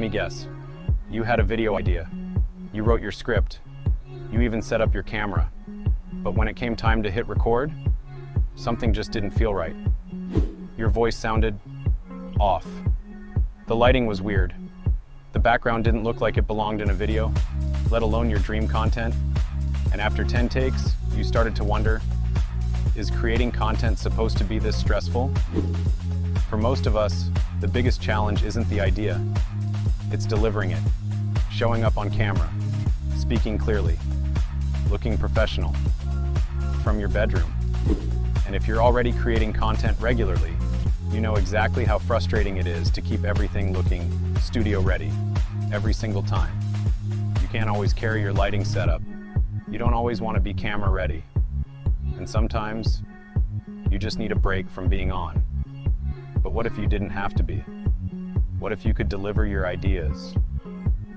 me guess. You had a video idea. You wrote your script. You even set up your camera. But when it came time to hit record, something just didn't feel right. Your voice sounded off. The lighting was weird. The background didn't look like it belonged in a video, let alone your dream content. And after 10 takes, you started to wonder, is creating content supposed to be this stressful? For most of us, the biggest challenge isn't the idea. It's delivering it, showing up on camera, speaking clearly, looking professional, from your bedroom. And if you're already creating content regularly, you know exactly how frustrating it is to keep everything looking studio ready every single time. You can't always carry your lighting setup. You don't always want to be camera ready. And sometimes you just need a break from being on. But what if you didn't have to be? What if you could deliver your ideas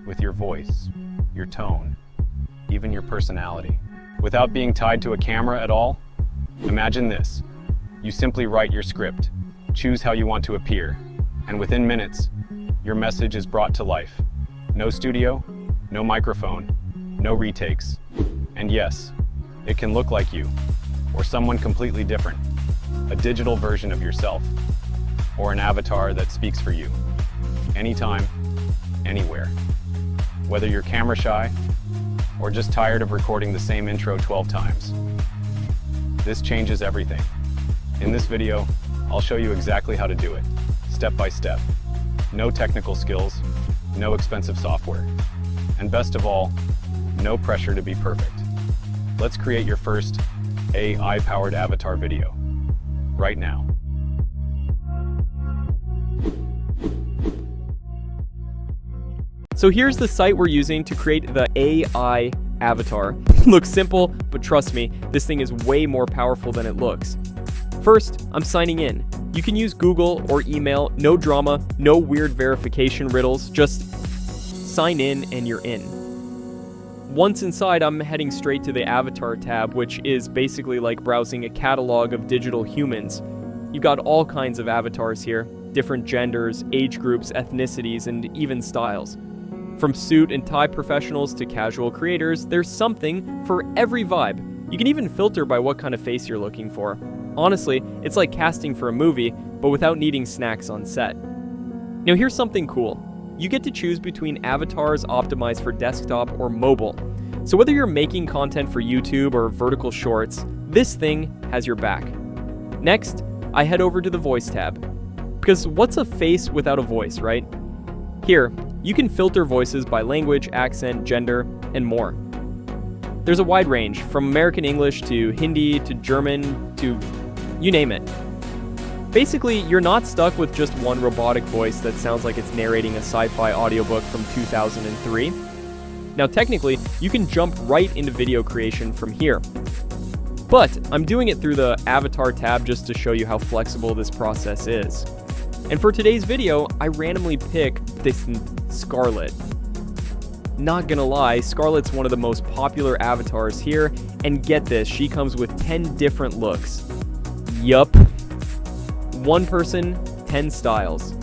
with your voice, your tone, even your personality, without being tied to a camera at all? Imagine this. You simply write your script, choose how you want to appear, and within minutes, your message is brought to life. No studio, no microphone, no retakes. And yes, it can look like you, or someone completely different, a digital version of yourself, or an avatar that speaks for you. Anytime, anywhere. Whether you're camera shy, or just tired of recording the same intro 12 times. This changes everything. In this video, I'll show you exactly how to do it, step by step. No technical skills, no expensive software. And best of all, no pressure to be perfect. Let's create your first AI-powered avatar video, right now. So here's the site we're using to create the AI avatar. Looks simple, but trust me, this thing is way more powerful than it looks. First, I'm signing in. You can use Google or email, no drama, no weird verification riddles, just sign in and you're in. Once inside, I'm heading straight to the avatar tab, which is basically like browsing a catalog of digital humans. You've got all kinds of avatars here, different genders, age groups, ethnicities, and even styles. From suit and tie professionals to casual creators, there's something for every vibe. You can even filter by what kind of face you're looking for. Honestly, it's like casting for a movie, but without needing snacks on set. Now here's something cool. You get to choose between avatars optimized for desktop or mobile. So whether you're making content for YouTube or vertical shorts, this thing has your back. Next, I head over to the voice tab. Because what's a face without a voice, right? Here, you can filter voices by language, accent, gender, and more. There's a wide range, from American English to Hindi to German to you name it. Basically, you're not stuck with just one robotic voice that sounds like it's narrating a sci-fi audiobook from 2003. Now technically, you can jump right into video creation from here. But I'm doing it through the Avatar tab just to show you how flexible this process is. And for today's video, I randomly pick this Scarlett. Not gonna lie, Scarlett's one of the most popular avatars here, and get this, she comes with 10 different looks. Yup. One person, 10 styles.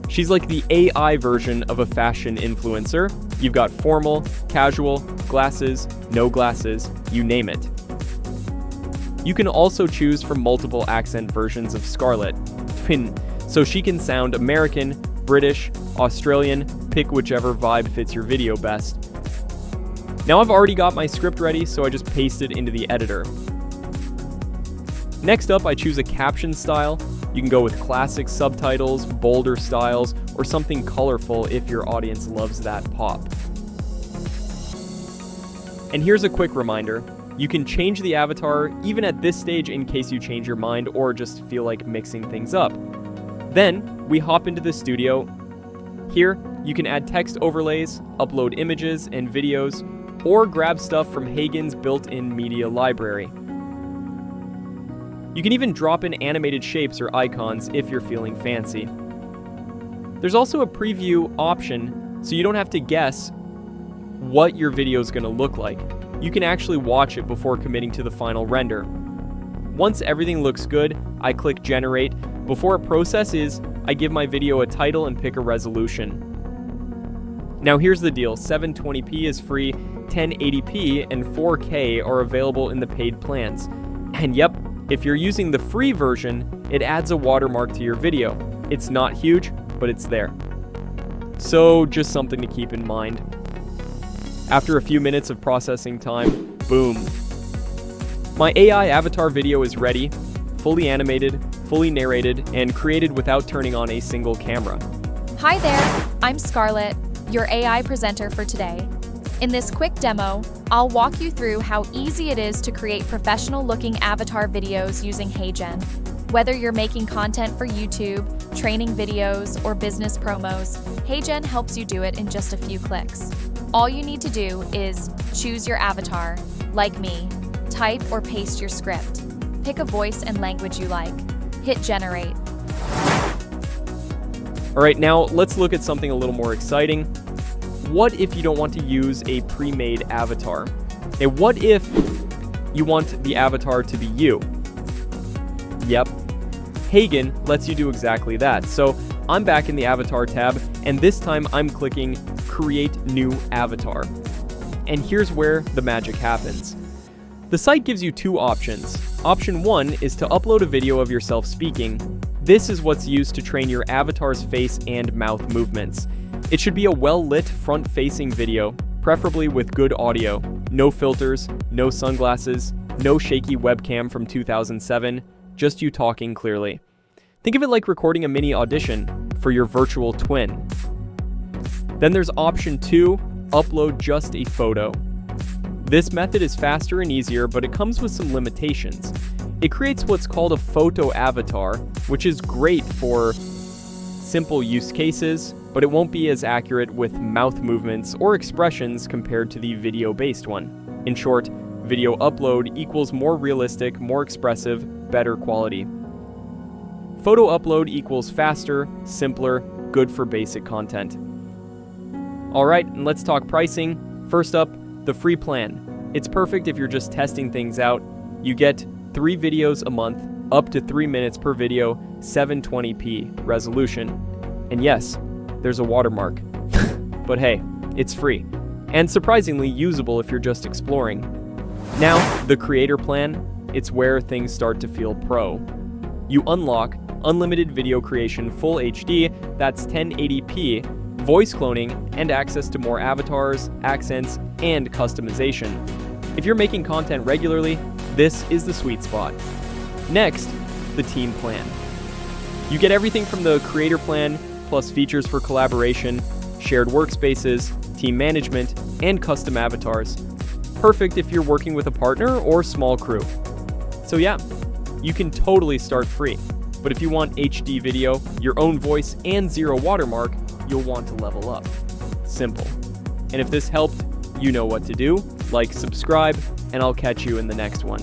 She's like the AI version of a fashion influencer. You've got formal, casual, glasses, no glasses, you name it. You can also choose from multiple accent versions of Scarlett. So she can sound American, British, Australian, pick whichever vibe fits your video best. Now I've already got my script ready, so I just paste it into the editor. Next up, I choose a caption style. You can go with classic subtitles, bolder styles, or something colorful if your audience loves that pop. And here's a quick reminder. You can change the avatar even at this stage in case you change your mind or just feel like mixing things up. Then, we hop into the studio. Here, you can add text overlays, upload images and videos, or grab stuff from Heygen's built-in media library. You can even drop in animated shapes or icons if you're feeling fancy. There's also a preview option, so you don't have to guess what your video is going to look like. You can actually watch it before committing to the final render. Once everything looks good, I click Generate. Before it processes, I give my video a title and pick a resolution. Now here's the deal, 720p is free, 1080p and 4K are available in the paid plans. And yep, if you're using the free version, it adds a watermark to your video. It's not huge, but it's there. So just something to keep in mind. After a few minutes of processing time, boom. My AI avatar video is ready, fully animated, fully narrated, and created without turning on a single camera. Hi there, I'm Scarlett, your AI presenter for today. In this quick demo, I'll walk you through how easy it is to create professional-looking avatar videos using Heygen. Whether you're making content for YouTube, training videos, or business promos, Heygen helps you do it in just a few clicks. All you need to do is choose your avatar, like me, type or paste your script, pick a voice and language you like, hit generate. All right, now let's look at something a little more exciting. What if you don't want to use a pre-made avatar? And what if you want the avatar to be you? Yep, Heygen lets you do exactly that. So I'm back in the Avatar tab, and this time I'm clicking Create New Avatar. And here's where the magic happens. The site gives you two options. Option 1 is to upload a video of yourself speaking. This is what's used to train your avatar's face and mouth movements. It should be a well-lit front-facing video, preferably with good audio. No filters, no sunglasses, no shaky webcam from 2007, just you talking clearly. Think of it like recording a mini audition for your virtual twin. Then there's option 2, upload just a photo. This method is faster and easier, but it comes with some limitations. It creates what's called a photo avatar, which is great for simple use cases, but it won't be as accurate with mouth movements or expressions compared to the video-based one. In short, video upload equals more realistic, more expressive, better quality. Photo upload equals faster, simpler, good for basic content. All right, and let's talk pricing. First up, the free plan. It's perfect if you're just testing things out. You get 3 videos a month, up to 3 minutes per video, 720p resolution. And yes, there's a watermark. But hey, it's free. And surprisingly usable if you're just exploring. Now, the creator plan, it's where things start to feel pro. You unlock unlimited video creation, full HD, that's 1080p, voice cloning, and access to more avatars, accents, and customization. If you're making content regularly, this is the sweet spot. Next, the team plan. You get everything from the creator plan, plus features for collaboration, shared workspaces, team management, and custom avatars. Perfect if you're working with a partner or small crew. So yeah, you can totally start free. But if you want HD video, your own voice, and 0 watermark, you'll want to level up. Simple. And if this helped, you know what to do. Like, subscribe, and I'll catch you in the next one.